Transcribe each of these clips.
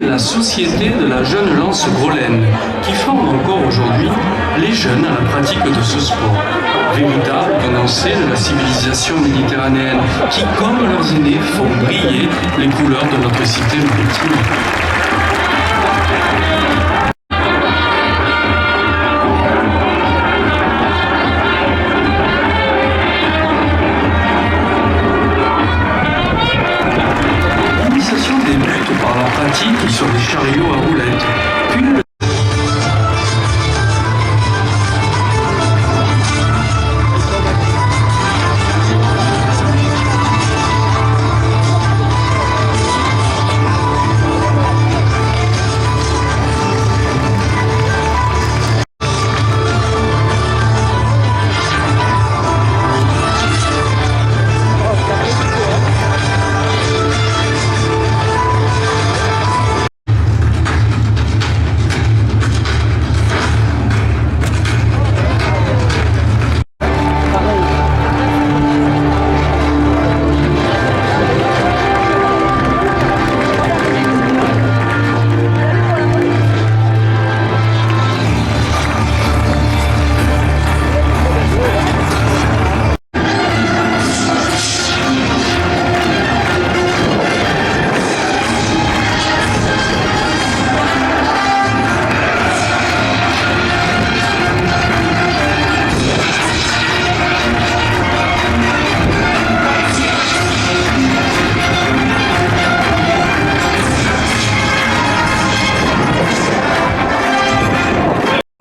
La société de la jeune lance Grolen, qui forme encore aujourd'hui les jeunes à la pratique de ce sport. Véritable condensé de la civilisation méditerranéenne, qui, comme leurs aînés, font briller les couleurs de notre cité maritime. L'initiation débute par la pratique sur des chariots à roulettes,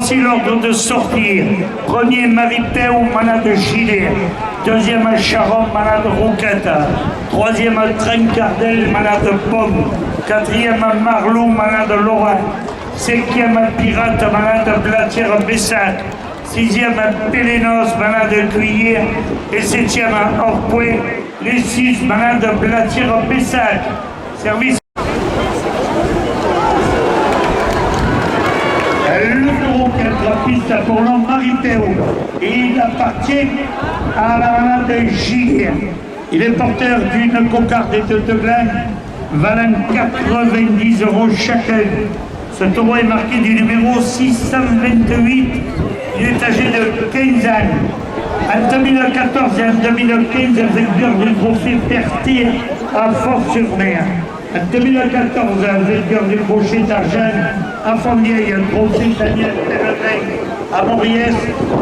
puis l'ordre de sortir. Premier Maripeu, mana de Chile. Deuxième Charon, mana de Roqueta. Troisième Trencardel, mana de Pomme. Quatrième Marlou, mana de Lorrain. Cinquième Pirate, mana de Blatière-Bessac. Sixième Pélénos, mana de Cuillère. Et septième Orpoué, les 6 mana de Blatière-Bessac. Service. Le numéro 4, la piste pour l'homme Maripeu. Il appartient à la manade de Gilles. Il est porteur d'une cocarde de Glen valant 90 € chacun. Ce taureau est marqué du numéro 628. Il est âgé de 15 ans. En 2014 et en 2015, vainqueur du trophée Pertier à Fort-sur-Mer. En 2014, vainqueur du crochet d'argent à Fontvieille, trophée Daniel Terreveille à Mauriès,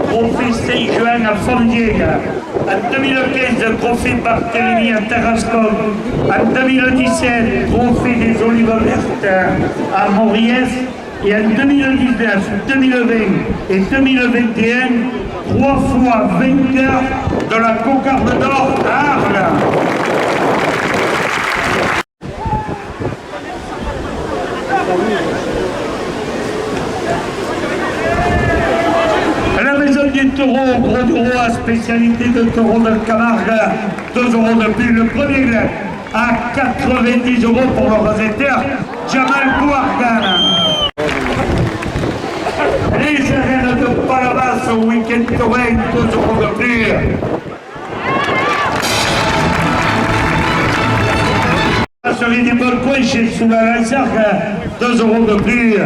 trophée Saint-Jean à Fontvieille. En 2015, trophée Barthélemy à Tarascon. En 2017, trophée des Olives Vertes à Mauriès. Et en 2019, 2020 et 2021, 3 fois vainqueur de la cocarde d'or à Arles. La maison du taureau, gros du roi, spécialité de taureau de Camargue, 2 € de plus. Le premier à 90 € pour le rosetteur, Jamal Kouargan. Les arènes de Palavas au week-end taurin, 2 € de plus. La cerise du Bolcoin chez sous la Lansargue, 2 € de plus.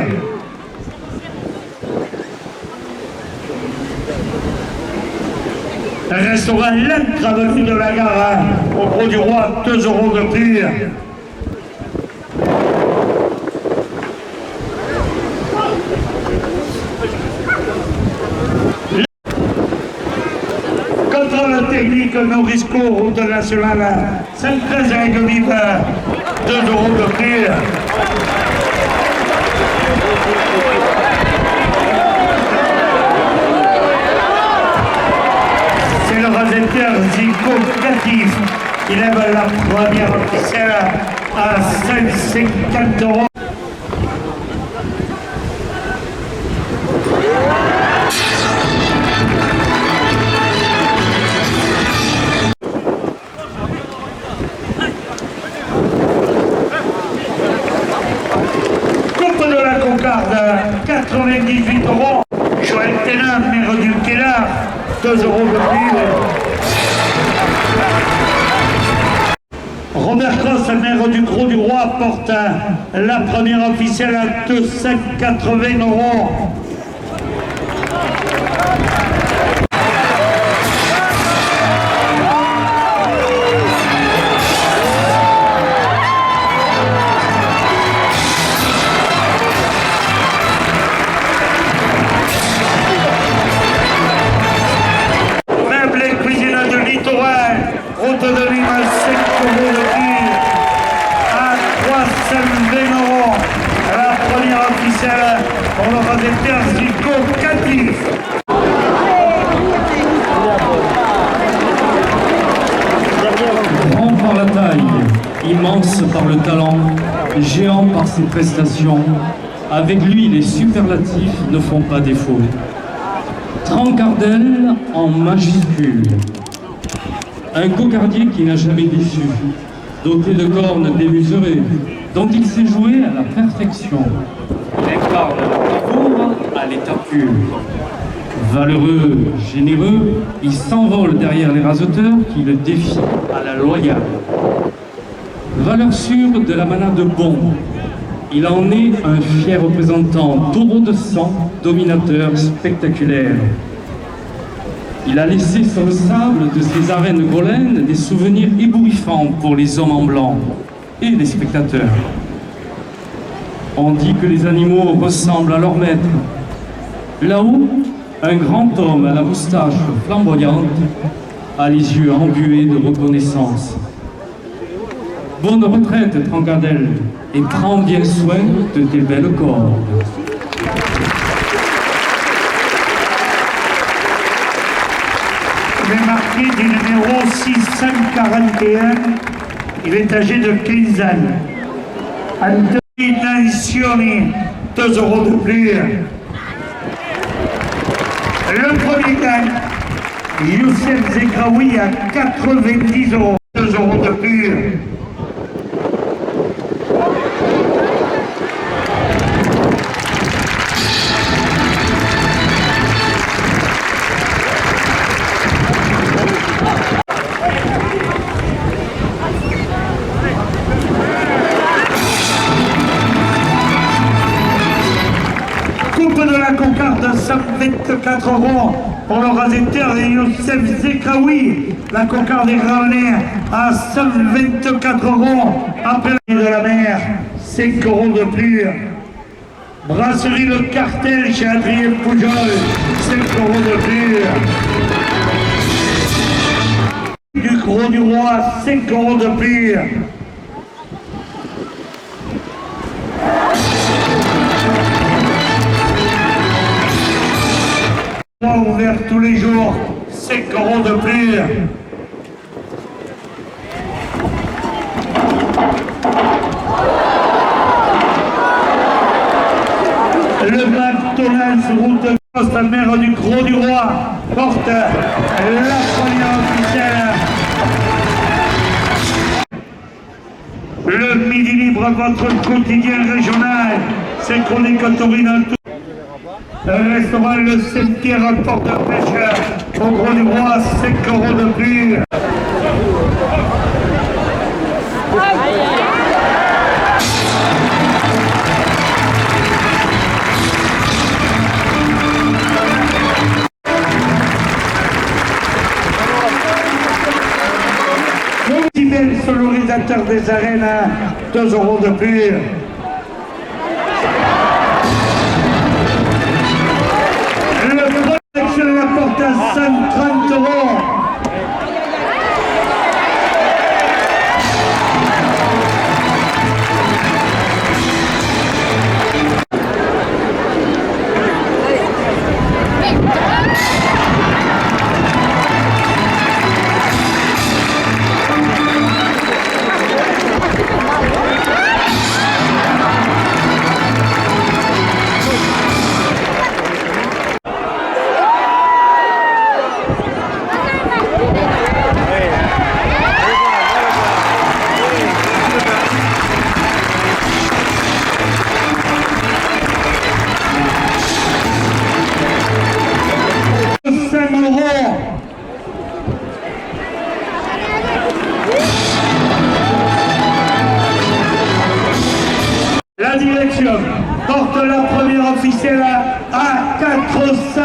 Le restaurant L'Ancre, avenue de la Gare, au Gros du Roi, 2 € de plus. Contrôle technique Norisco, route nationale, 113 règles vives, 2 € de plus. C'est le rosetteur Zico Catif qui lève la première officielle à 150 €. Coupe de la Concarde, 98 €. Joël Ténin, maire du Kélar, 2 € de plus. Robert Cross, maire mère du Gros du Roi porte la première officielle à 280 €. Route de Lima, 5 € de prix à 320 €. La première officielle pour le Raseter Zico Catif. Grand par la taille, immense par le talent, géant par ses prestations, avec lui les superlatifs ne font pas défaut. Trancardel en majuscule. Un cocardier qui n'a jamais déçu, doté de cornes démesurées, dont il sait jouer à la perfection. Il incarne le bravoure à l'état pur. Valeureux, généreux, il s'envole derrière les raseteurs qui le défient à la loyale. Valeur sûre de la manade bon, il en est un fier représentant, taureau de sang, dominateur spectaculaire. Il a laissé sur le sable de ces arènes gaulènes des souvenirs ébouriffants pour les hommes en blanc et les spectateurs. On dit que les animaux ressemblent à leur maître. Là-haut, un grand homme à la moustache flamboyante a les yeux embués de reconnaissance. Bonne retraite, Trancardel, et prends bien soin de tes belles cordes. Il est marqué du numéro 641. Il est âgé de 15 ans. Anthony Nazioni, 2 € de plus. Le premier gagne, Youssef Zekraoui à 90 €, 2 € de plus. De la Concarde, 124 € pour le Raseter et Youssef Zekraoui. La Concarde est ramenée à 124 € après de la mer, 5 € de plus. Brasserie Le Cartel chez Adrien Poujol, 5 € de plus. Du Gros du Roi, 5 € de plus. Ouvert tous les jours, 5 € de plus. Le McDonald's route de Poste, la mère du Gros du Roi, porte la première officielle. Le Midi Libre, votre quotidien régional, c'est chronique Torino. Le restaurant Le Cimetière porte de pêche au Gros du Roi, 5 € de plus. Le sonorisateur des arènes, 2 € de plus. La porte à 130 €. La direction porte la première officielle à 400 €.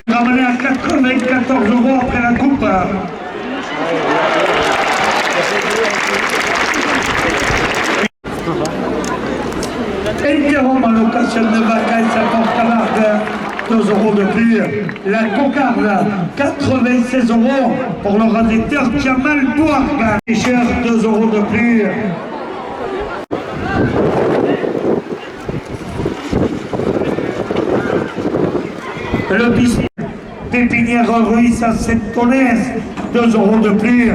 Ramené à 94 € après la coupe. Interrompt à l'occasion de vacances à Port-Camargue, 2 € de plus. La cocarde, 96 € pour le radiateur Jamal Bouarga. Cher, 2 € de plus. Le biscuit Pépinière Ruiz à Saint-Tonès, 2 € de plus.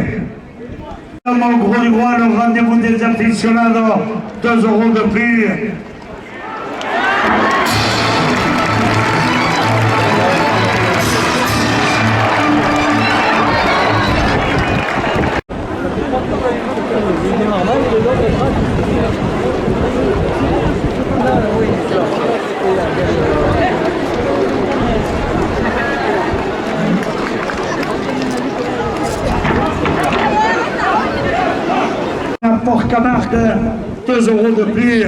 Au Gros du Roi, le rendez-vous des aficionados, 2 € de plus. Port-Camargue, 2 € de plus.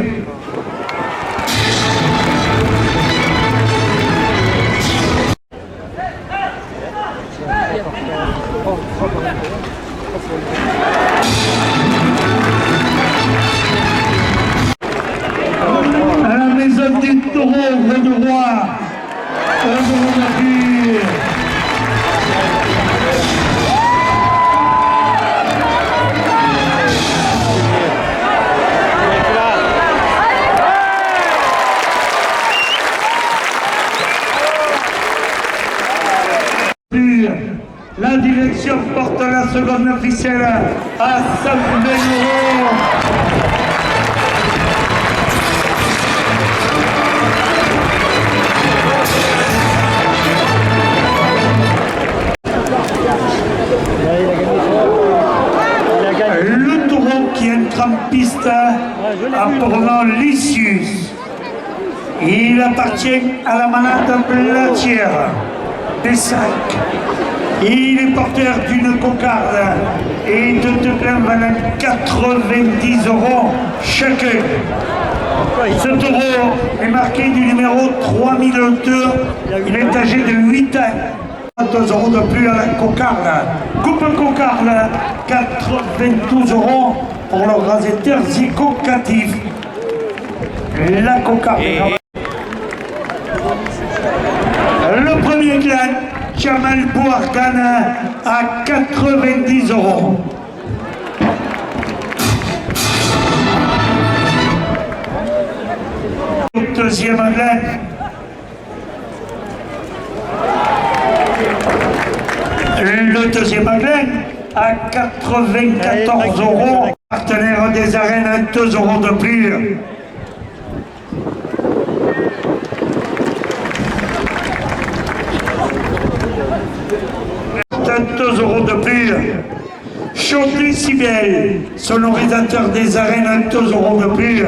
À la maison du taureau, Gros du Roi, 1 € de plus. La direction porte la seconde officielle à 120 €. Le taureau qui entre en piste a pour nom Lycius. Il appartient à la manade blatière des 5. Il est porteur d'une cocarde et de deux pleins valant 90 € chacun. Ce taureau est marqué du numéro 3002. Il est âgé de 8 ans. 2 € de plus à la cocarde. Coupe cocarde, 92 € pour le rasetteur Zico Catif. La cocarde. Le premier clan, Jamal Bouargana à 90 €. Deuxième clan, le deuxième clan à 94 €. Partenaire des arènes, 2 € de plus. 2 € de plus. Chanter si belle, sonorisateur des arènes, 2 € de plus.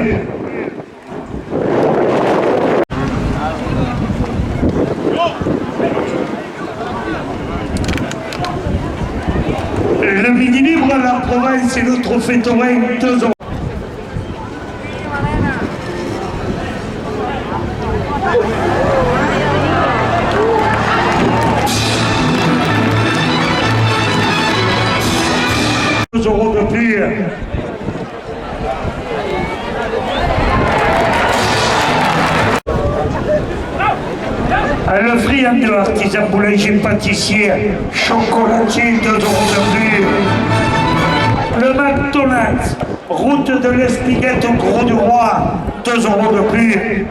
Le mini-libre à la province et le trophée taurin, 2 €. € de plus. Le friand artisan boulanger pâtissier, chocolatier, 2 € de plus. Le McDonald's, route de l'Espiguette au Gros du Roi, 2 € de plus.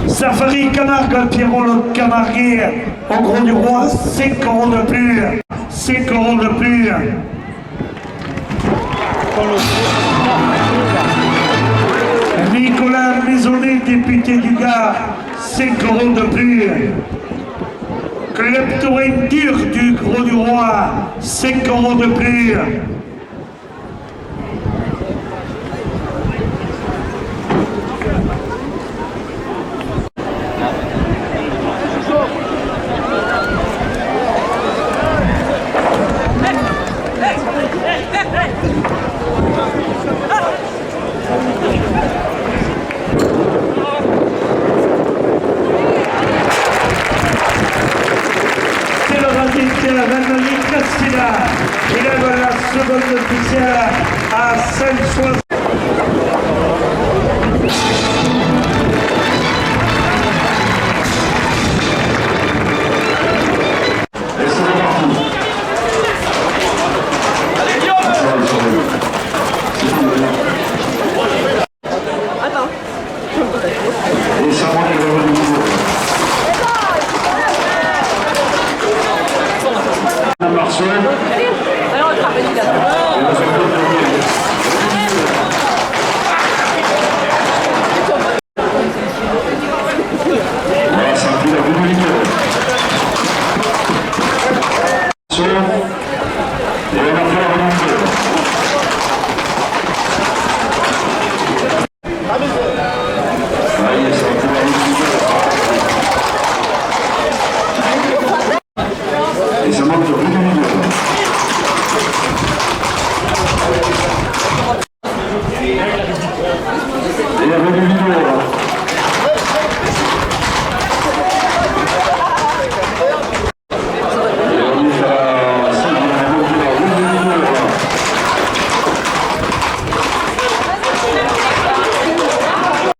Safari Camargue, Pierrot le Camarguais, au Gros du Roi, 5 € de plus. 5 € de plus. Nicolas Maisonnet, député du Gard, 5 € de plus. Club Taurin dur du Gros du Roi, 5 € de plus. Marcel Sois. Marcel.